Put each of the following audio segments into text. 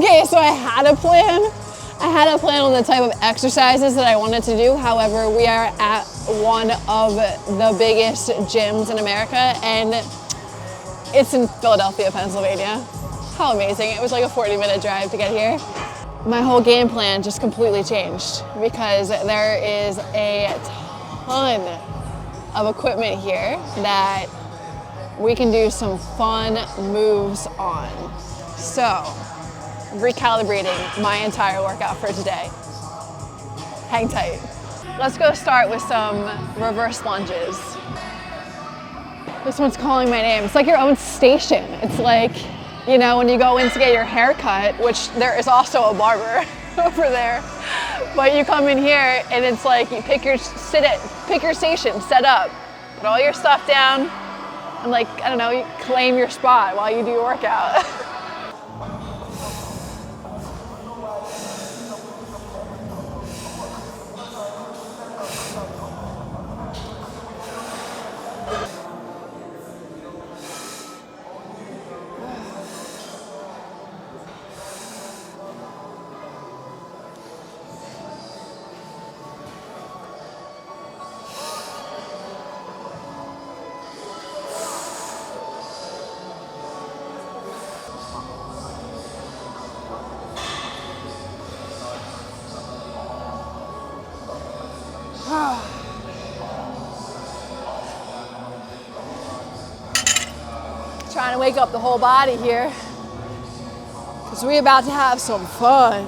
Okay, so I had a plan. I had a plan on the type of exercises that I wanted to do. However, we are at one of the biggest gyms in America, and it's in Philadelphia, Pennsylvania. How amazing. It was like a 40-minute drive to get here. My whole game plan just completely changed because there is a ton of equipment here that we can do some fun moves on. So, recalibrating my entire workout for today. Hang tight. Let's go start with some reverse lunges. This one's calling my name. It's like your own station. It's like, you know, when you go in to get your hair cut, which there is also a barber over there, but you come in here and it's like you pick your station, set up, put all your stuff down, and like, I don't know, you claim your spot while you do your workout. Trying to wake up the whole body here because we're about to have some fun.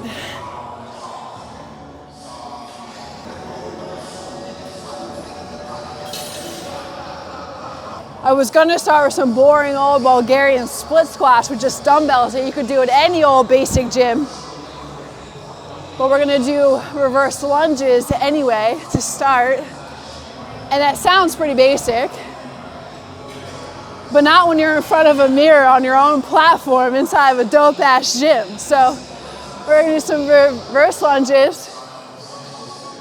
I was gonna start with some boring old Bulgarian split squats with just dumbbells that you could do at any old basic gym. But we're gonna do reverse lunges anyway to start. And that sounds pretty basic, but not when you're in front of a mirror on your own platform inside of a dope ass gym. So we're gonna do some reverse lunges,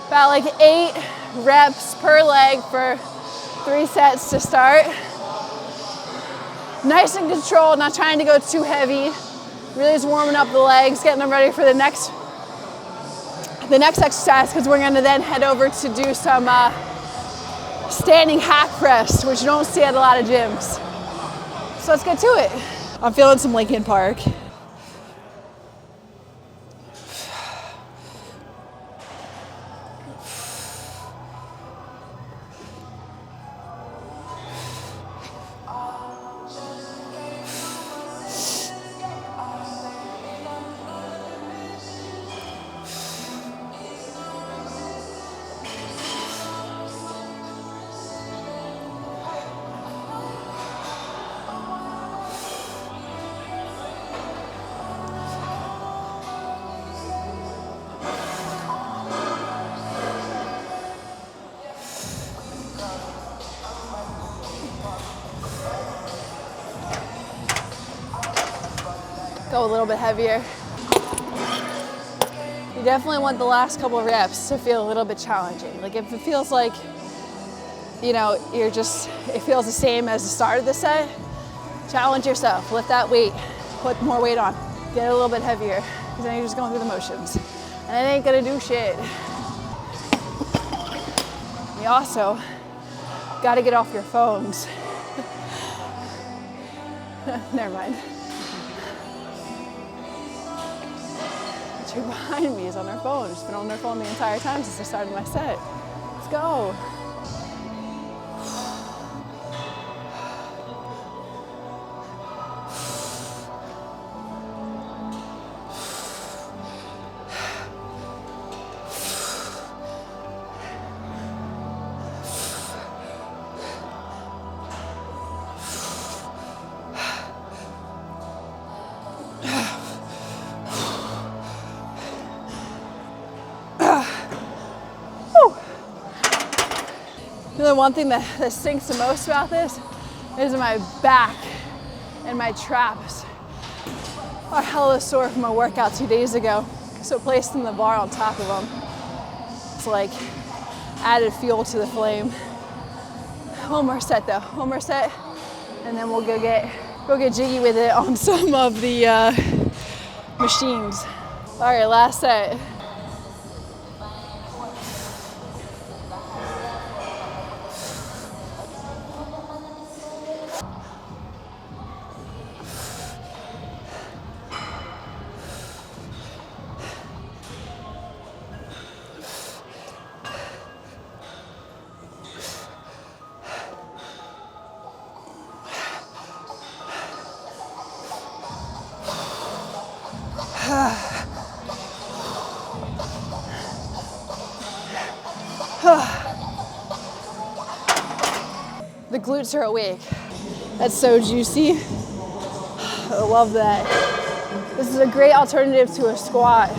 about like 8 reps per leg for 3 sets to start. Nice and controlled, not trying to go too heavy. Really just warming up the legs, getting them ready for the next exercise, because we're gonna then head over to do some standing hack press, which you don't see at a lot of gyms. So let's get to it. I'm feeling some Linkin Park. Go a little bit heavier. You definitely want the last couple of reps to feel a little bit challenging. Like if it feels like, you know, it feels the same as the start of the set, challenge yourself, lift that weight, put more weight on, get it a little bit heavier, because then you're just going through the motions. And it ain't gonna do shit. You also gotta get off your phones. Never mind. Who behind me is on their phone. She's been on their phone the entire time since I started my set. Let's go. The one thing that stinks the most about this is my back and my traps are hella sore from my workout 2 days ago. So placing the bar on top of them, it's like added fuel to the flame. One more set though, one more set, and then we'll go get jiggy with it on some of the machines. All right, last set. The glutes are awake. That's so juicy. I love that. This is a great alternative to a squat,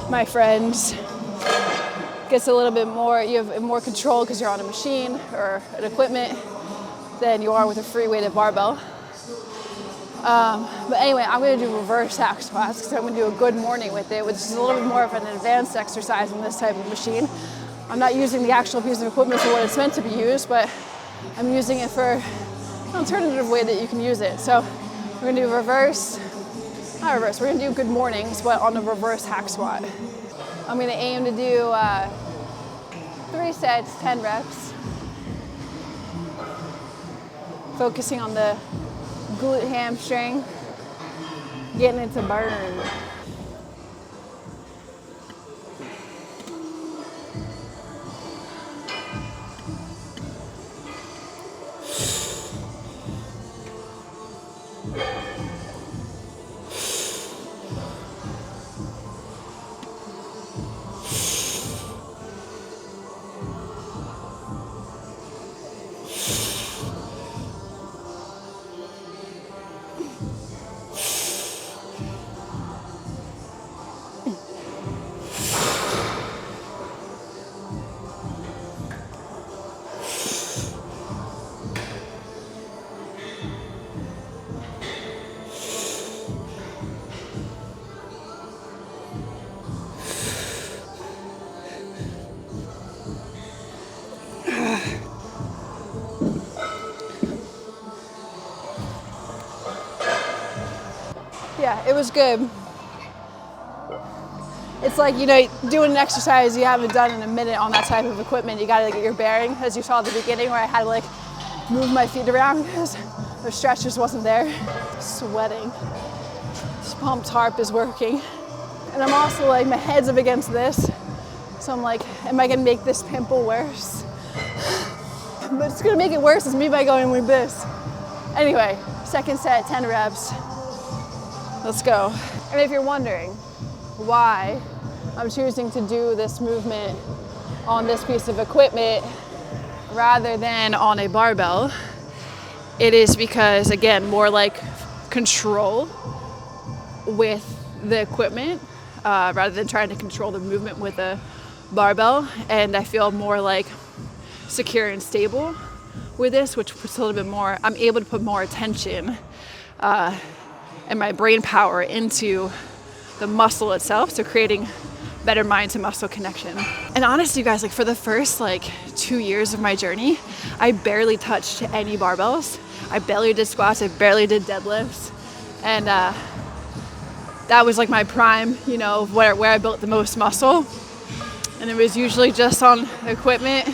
my friends. Gets a little bit more, you have more control because you're on a machine or an equipment than you are with a free weighted barbell. But anyway, I'm gonna do reverse hack squats because I'm gonna do a good morning with it, which is a little bit more of an advanced exercise in this type of machine. I'm not using the actual piece of equipment for what it's meant to be used, but I'm using it for an alternative way that you can use it. So we're gonna do not reverse, we're gonna do good mornings, but on a reverse hack squat. I'm gonna aim to do 3 sets, 10 reps. Focusing on the glute hamstring, getting it to burn. Yeah, it was good. It's like, you know, doing an exercise you haven't done in a minute on that type of equipment. You gotta get your bearing, as you saw at the beginning where I had to like move my feet around because the stretch just wasn't there. Sweating. This pump tarp is working. And I'm also like, my head's up against this. So I'm like, am I gonna make this pimple worse? But it's gonna make it worse is me by going like this. Anyway, second set, 10 reps. Let's go. And if you're wondering why I'm choosing to do this movement on this piece of equipment rather than on a barbell, it is because, again, more like control with the equipment rather than trying to control the movement with a barbell. And I feel more like secure and stable with this, which puts a little bit more, I'm able to put more attention and my brain power into the muscle itself, so creating better mind to muscle connection. And honestly, you guys, like for the first like 2 years of my journey, I barely touched any barbells. I barely did squats, I barely did deadlifts. And that was like my prime, you know, where I built the most muscle. And it was usually just on equipment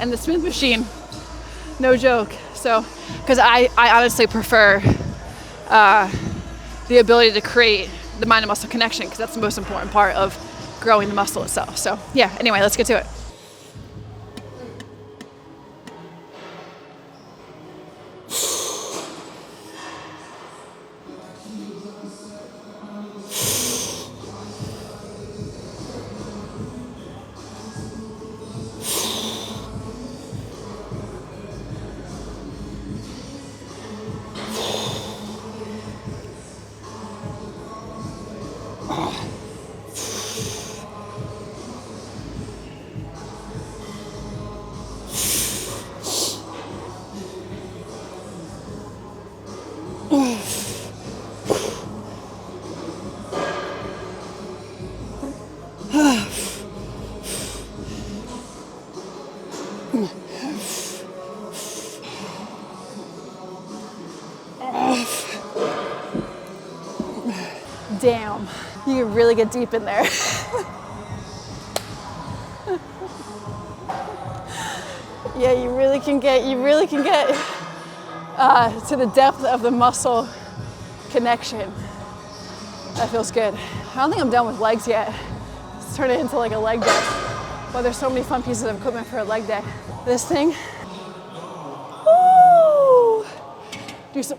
and the Smith machine, no joke. So, because I honestly prefer the ability to create the mind and muscle connection, because that's the most important part of growing the muscle itself. So yeah, anyway, let's get to it. Damn. You can really get deep in there. Yeah, you really can get to the depth of the muscle connection. That feels good. I don't think I'm done with legs yet. Let's turn it into like a leg day. Well, there's so many fun pieces of equipment for a leg day. This thing. Woo! Do some.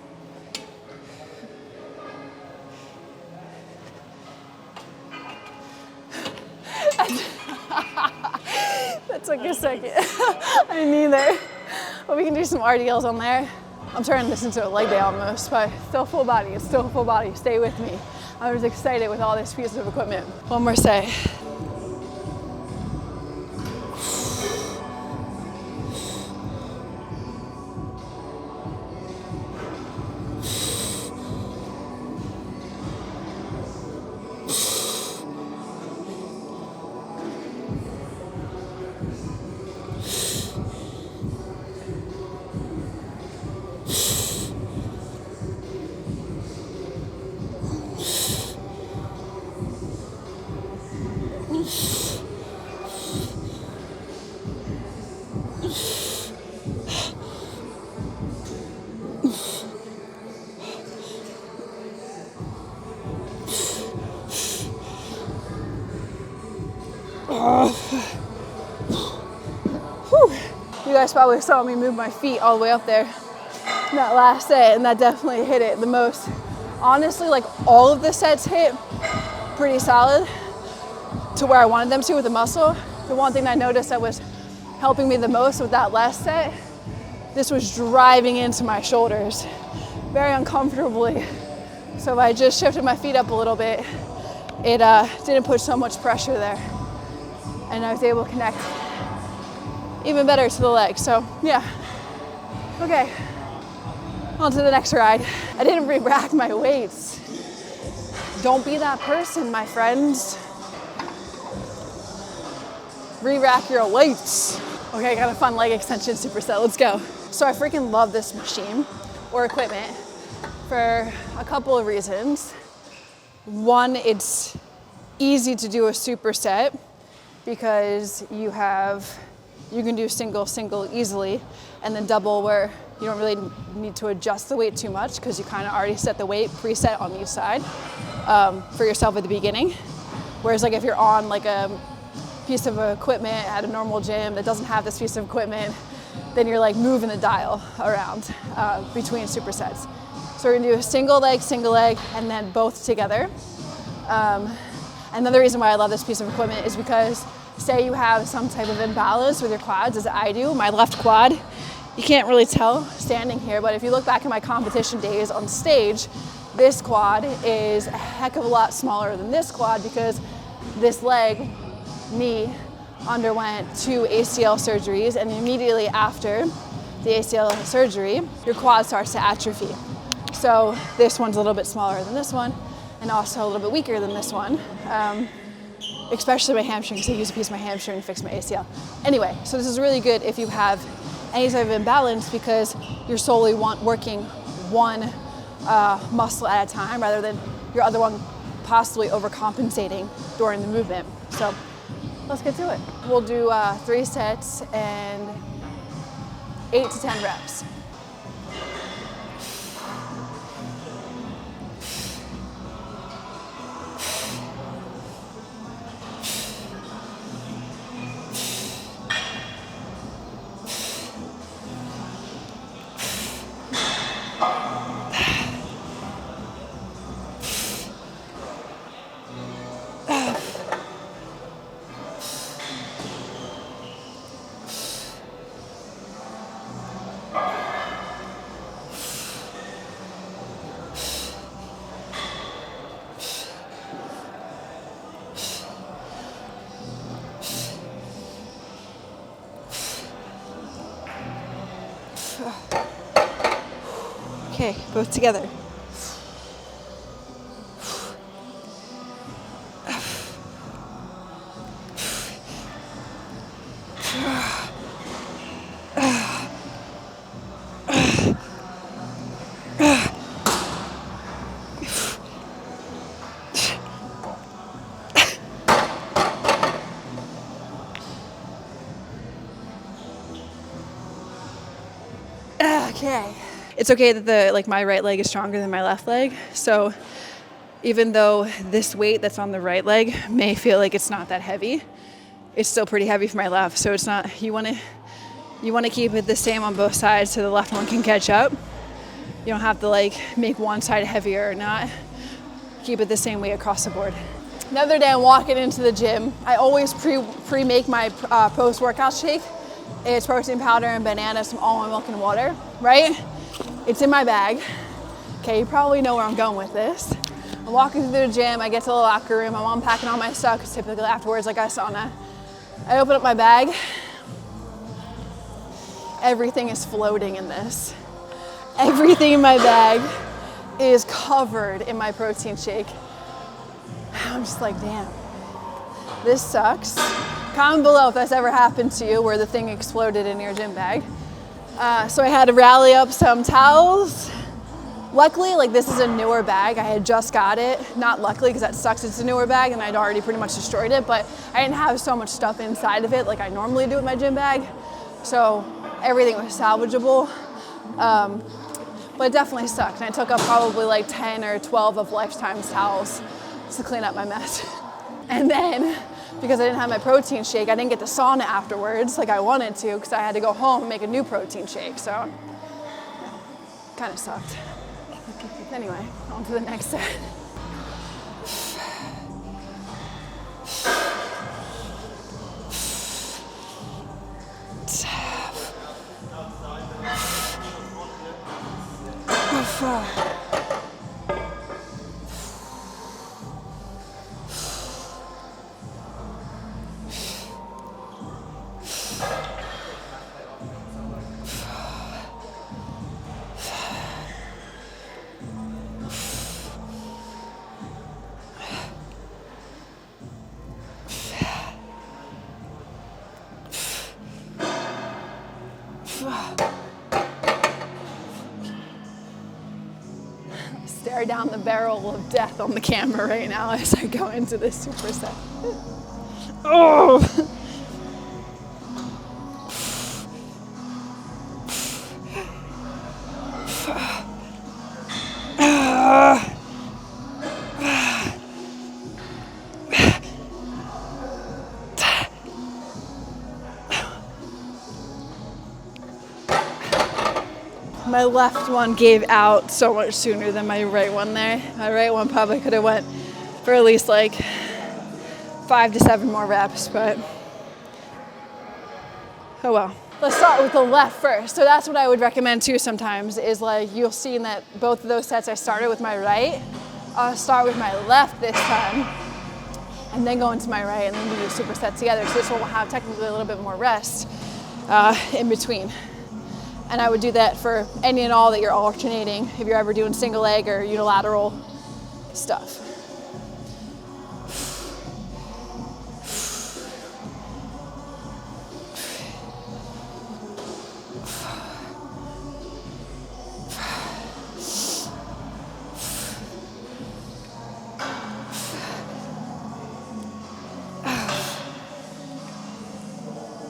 That took a second. I didn't either. But we can do some RDLs on there. I'm turning this into a leg day almost, but still full body. It's still full body. Stay with me. I was excited with all this piece of equipment. One more set. You guys probably saw me move my feet all the way up there in that last set, and that definitely hit it the most. Honestly, like all of the sets hit pretty solid to where I wanted them to with the muscle. The one thing I noticed that was helping me the most with that last set, this was driving into my shoulders very uncomfortably. So if I just shifted my feet up a little bit, it didn't put so much pressure there. And I was able to connect even better to the legs. So yeah, okay, on to the next ride. I didn't re-rack my weights. Don't be that person, my friends. Re-rack your weights. Okay, I got a fun leg extension superset, let's go. So I freaking love this machine or equipment for a couple of reasons. One, it's easy to do a superset because you can do single easily, and then double where you don't really need to adjust the weight too much because you kind of already set the weight preset on each side for yourself at the beginning. Whereas like if you're on like a piece of equipment at a normal gym that doesn't have this piece of equipment, then you're like moving the dial around between supersets. So we're gonna do a single leg, and then both together. Another reason why I love this piece of equipment is because say you have some type of imbalance with your quads, as I do, my left quad, you can't really tell standing here, but if you look back at my competition days on stage, this quad is a heck of a lot smaller than this quad because this knee underwent 2 ACL surgeries, and immediately after the ACL surgery, your quad starts to atrophy. So this one's a little bit smaller than this one, and also a little bit weaker than this one. Especially my hamstring, because I used a piece of my hamstring to fix my ACL. Anyway, so this is really good if you have any type of imbalance because you're solely working one muscle at a time rather than your other one possibly overcompensating during the movement. So let's get to it. We'll do 3 sets and 8 to 10 reps. Okay, both together. Okay. It's okay that my right leg is stronger than my left leg. So even though this weight that's on the right leg may feel like it's not that heavy, it's still pretty heavy for my left. So it's not, you want to keep it the same on both sides so the left one can catch up. You don't have to make one side heavier or not. Keep it the same way across the board. The other day I'm walking into the gym. I always pre-make my post-workout shake. It's protein powder and banana, some almond milk and water, right? It's in my bag. Okay, you probably know where I'm going with this. I'm walking through the gym, I get to the locker room, I'm unpacking all my stuff because typically afterwards I got sauna. I open up my bag. Everything is floating in this. Everything in my bag is covered in my protein shake. I'm just like, damn, this sucks. Comment below if that's ever happened to you where the thing exploded in your gym bag. So I had to rally up some towels. Luckily, this is a newer bag. I had just got it. Not luckily, because that sucks. It's a newer bag and I'd already pretty much destroyed it, but I didn't have so much stuff inside of it like I normally do with my gym bag. So everything was salvageable. But it definitely sucked. And I took up probably 10 or 12 of Lifetime's towels just to clean up my mess. And then, because I didn't have my protein shake, I didn't get the sauna afterwards like I wanted to because I had to go home and make a new protein shake. So, kind of sucked. Anyway, on to the next set. Stare down the barrel of death on the camera right now as I go into this superset. Oh! My left one gave out so much sooner than my right one there. My right one probably could have went for at least 5 to 7 more reps, but oh well. Let's start with the left first. So that's what I would recommend too sometimes is you'll see that both of those sets I started with my right. I'll start with my left this time and then go into my right and then we do superset together. So this one will have technically a little bit more rest in between. And I would do that for any and all that you're alternating if you're ever doing single leg or unilateral stuff.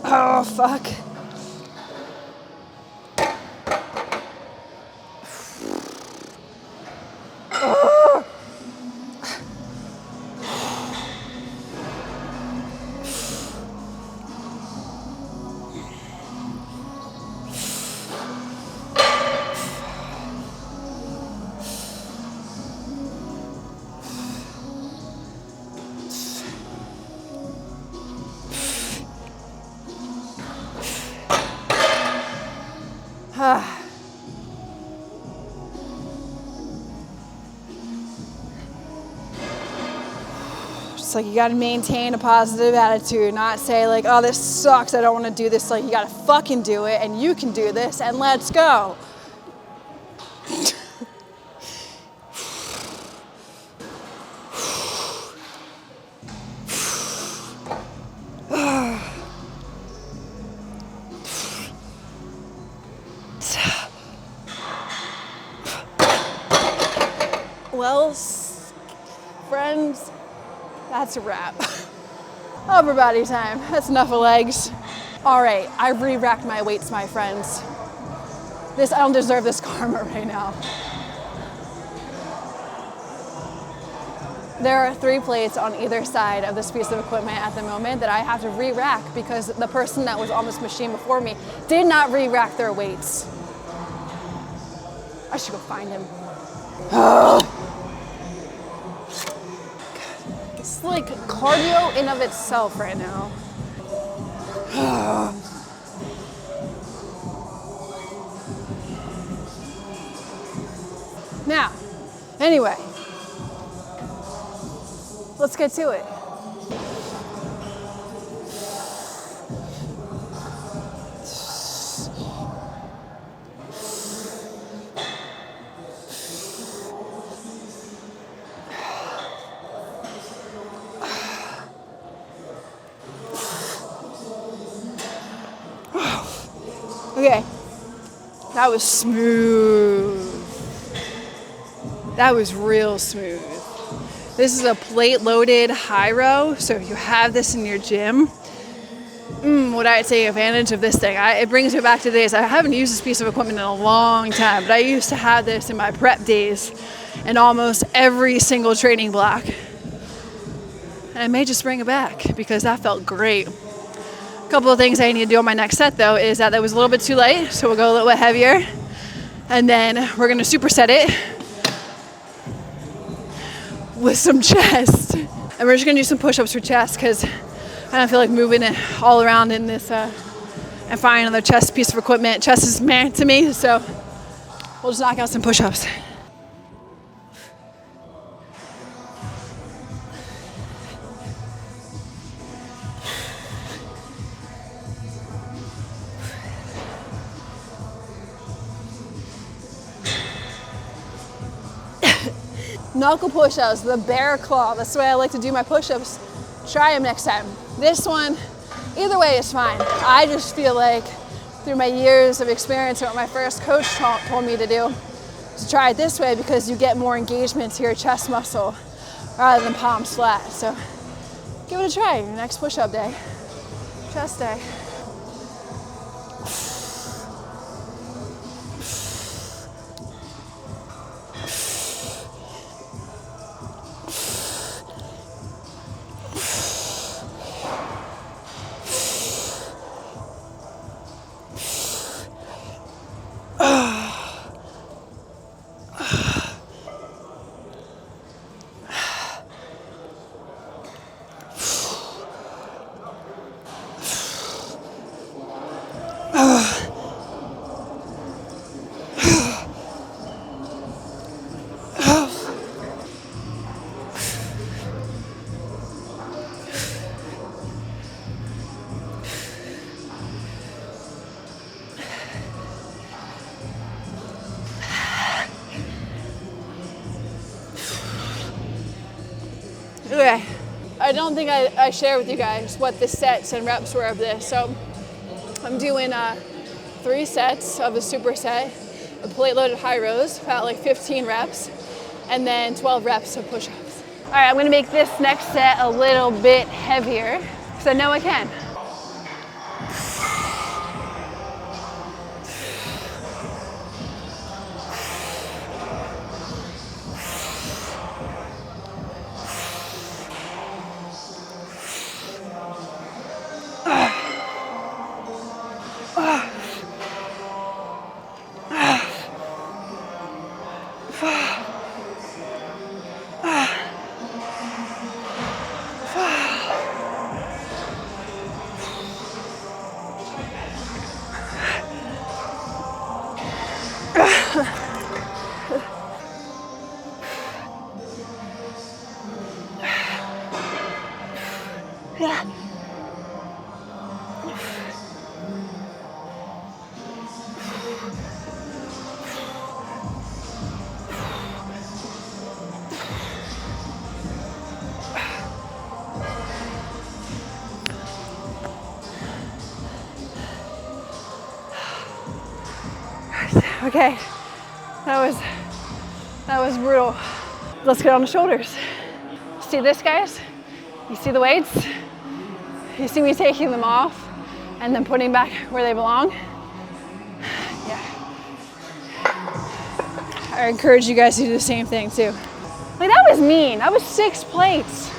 Oh, fuck. Just you gotta maintain a positive attitude, not say oh, this sucks, I don't wanna do this. You gotta fucking do it and you can do this and let's go. Well, friends, that's a wrap. Upper body time. That's enough of legs. All right, I've re-racked my weights, my friends. I don't deserve this karma right now. There are 3 plates on either side of this piece of equipment at the moment that I have to re-rack because the person that was on this machine before me did not re-rack their weights. I should go find him. It's like cardio in of itself right now. Now, anyway, let's get to it. Okay, that was smooth. That was real smooth. This is a plate loaded high row, so if you have this in your gym, would I take advantage of this thing? It brings me back to days. I haven't used this piece of equipment in a long time, but I used to have this in my prep days in almost every single training block. And I may just bring it back because that felt great. A couple of things I need to do on my next set though is that was a little bit too light, so we'll go a little bit heavier. And then we're gonna superset it with some chest. And we're just gonna do some push-ups for chest because I don't feel like moving it all around in this and find another chest piece of equipment. Chest is meh to me, so we'll just knock out some push-ups. Knuckle push-ups, the bear claw. That's the way I like to do my push-ups. Try them next time. This one, either way is fine. I just feel like through my years of experience, what my first coach told me to do, to try it this way because you get more engagement to your chest muscle rather than palms flat. So give it a try, your next push-up day, chest day. Okay, I don't think I shared with you guys what the sets and reps were of this. So I'm doing 3 sets of a superset, a plate loaded high rows, about like 15 reps, and then 12 reps of push-ups. All right, I'm gonna make this next set a little bit heavier, because I know I can. Yeah. Okay, that was brutal. Let's get on the shoulders. See this, guys? You see the weights? You see me taking them off and then putting back where they belong? Yeah. I encourage you guys to do the same thing too. Like that was mean, that was 6 plates.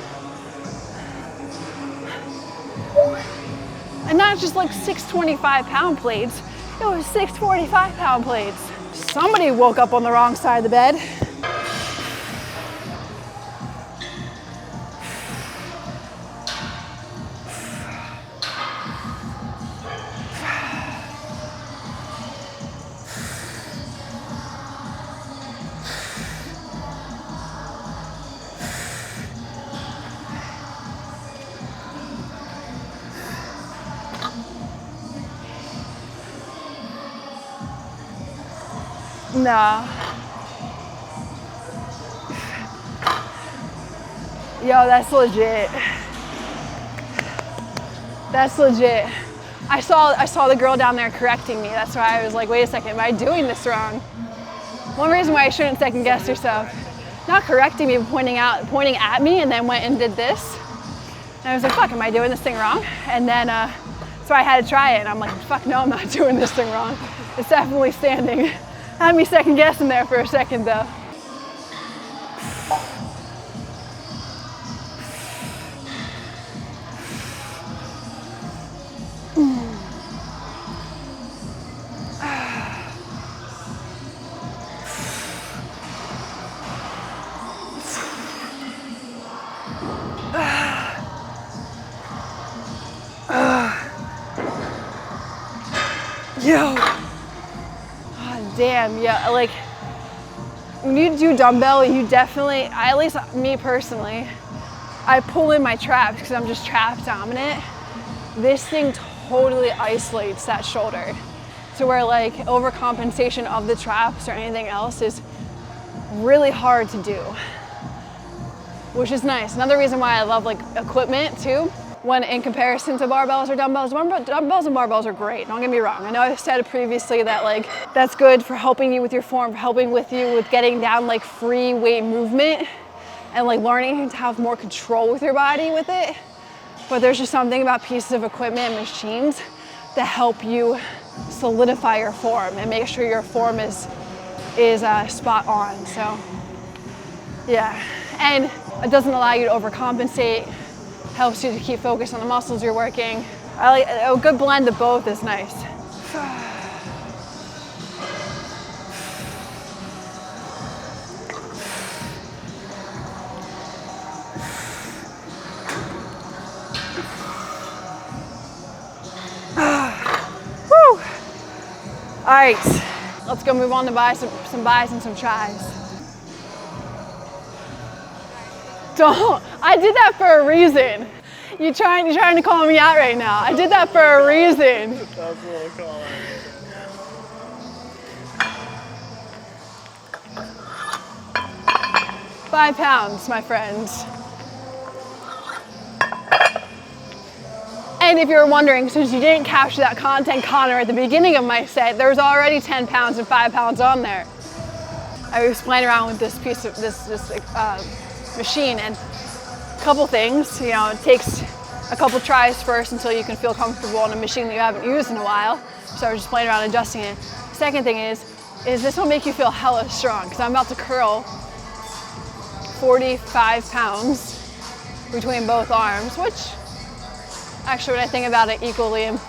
And not just like 6 25-pound plates, it was 6 45-pound plates. Somebody woke up on the wrong side of the bed. No. Yo, that's legit. That's legit. I saw the girl down there correcting me. That's why I was like, wait a second, am I doing this wrong? One reason why I shouldn't second guess yourself. Not correcting me, but pointing at me, and then went and did this. And I was like, fuck, am I doing this thing wrong? And then, so I had to try it, and I'm like, fuck no, I'm not doing this thing wrong. It's definitely standing. Had me second guessing there for a second though. Yo. Damn, yeah, like when you do dumbbell, you definitely, at least me personally, I pull in my traps because I'm just trap dominant. This thing totally isolates that shoulder to where like overcompensation of the traps or anything else is really hard to do, which is nice. Another reason why I love like equipment too. When in comparison to barbells or dumbbells, dumbbells and barbells are great, don't get me wrong. I know I've said previously that like, that's good for helping you with your form, for helping with you with getting down like free weight movement and like learning to have more control with your body with it. But there's just something about pieces of equipment and machines that help you solidify your form and make sure your form is spot on, so yeah. And it doesn't allow you to overcompensate. Helps you to keep focused on the muscles you're working. I like a good blend of both is nice. Woo! All right, let's go move on to some buys and some tries. Don't. I did that for a reason. You're trying to call me out right now. I did that for a reason. That's a little call out. 5 pounds, my friends. And if you're wondering, since you didn't capture that content, Connor, at the beginning of my set, there was already 10 pounds and 5 pounds on there. I was playing around with this piece of this machine, and a couple things, you know, it takes a couple tries first until you can feel comfortable on a machine that you haven't used in a while. So I was just playing around adjusting it. Second thing is this will make you feel hella strong because I'm about to curl 45 pounds between both arms, which actually when I think about it equally, a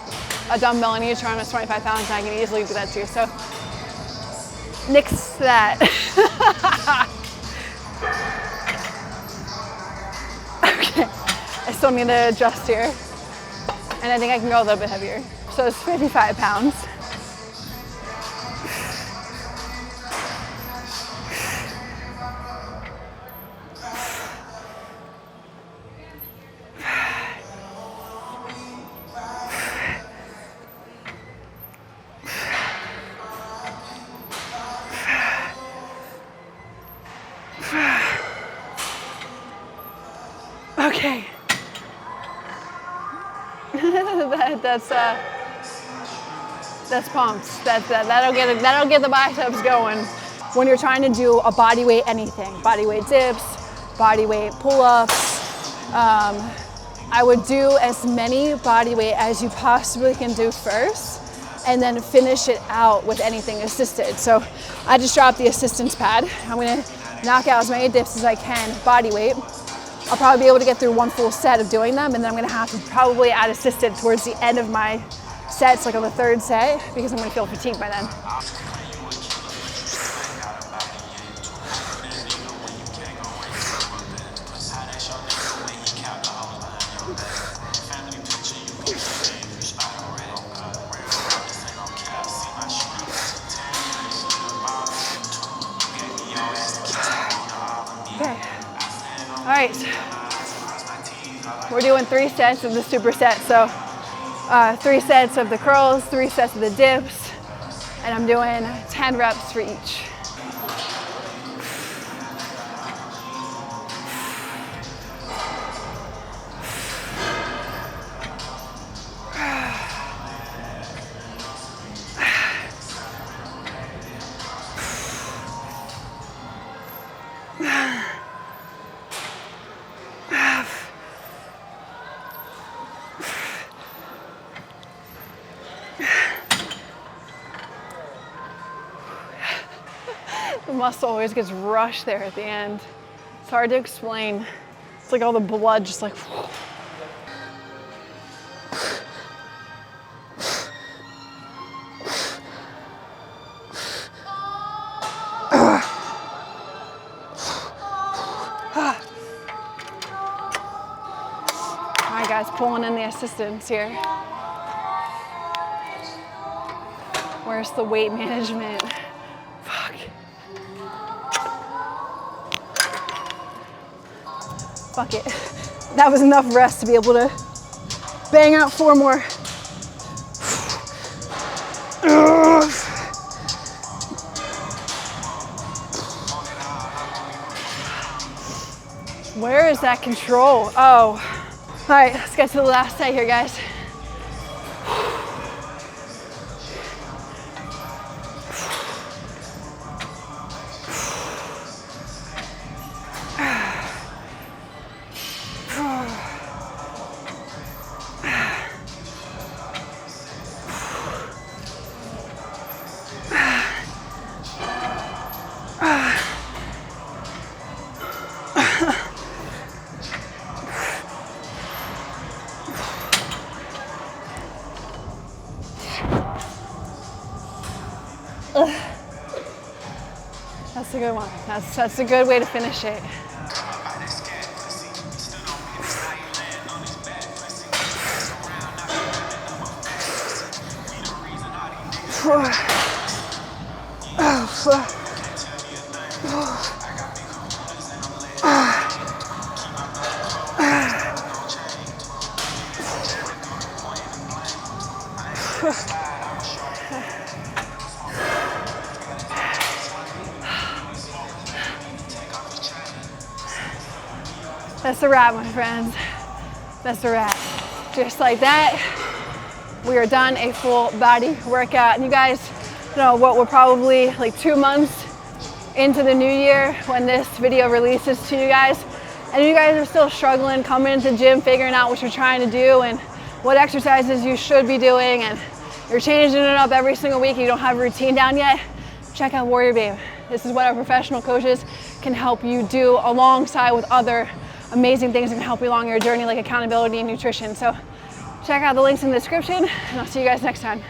dumbbell and each arm is 25 pounds and I can easily do that too. So nix that. Okay, I still need to adjust here. And I think I can go a little bit heavier. So it's 55 pounds. Okay. That's pumps. That'll get the biceps going. When you're trying to do a body weight anything, body weight dips, body weight pull-ups, I would do as many body weight as you possibly can do first, and then finish it out with anything assisted. So I just dropped the assistance pad. I'm gonna knock out as many dips as I can, body weight. I'll probably be able to get through one full set of doing them, and then I'm gonna have to probably add assisted towards the end of my sets, like on the third set, because I'm gonna feel fatigued by then. Okay. All right. We're doing 3 sets of the superset. So 3 sets of the curls, 3 sets of the dips, and I'm doing 10 reps for each. The muscle always gets rushed there at the end. It's hard to explain. It's like all the blood just like. All right, guys, pulling in the assistance here. Where's the weight management? Fuck. Fuck it. That was enough rest to be able to bang out 4 more. Where is that control? Oh. All right, let's get to the last set here, guys. That's a good one. That's a good way to finish it. That's a wrap, my friends. That's a wrap. Just like that, we are done a full body workout. And you guys know what, we're probably like 2 months into the new year when this video releases to you guys. And you guys are still struggling, coming into the gym, figuring out what you're trying to do and what exercises you should be doing, and you're changing it up every single week and you don't have a routine down yet, check out WarriorBabe. This is what our professional coaches can help you do alongside with other amazing things that can help you along your journey, like accountability and nutrition. So check out the links in the description, and I'll see you guys next time.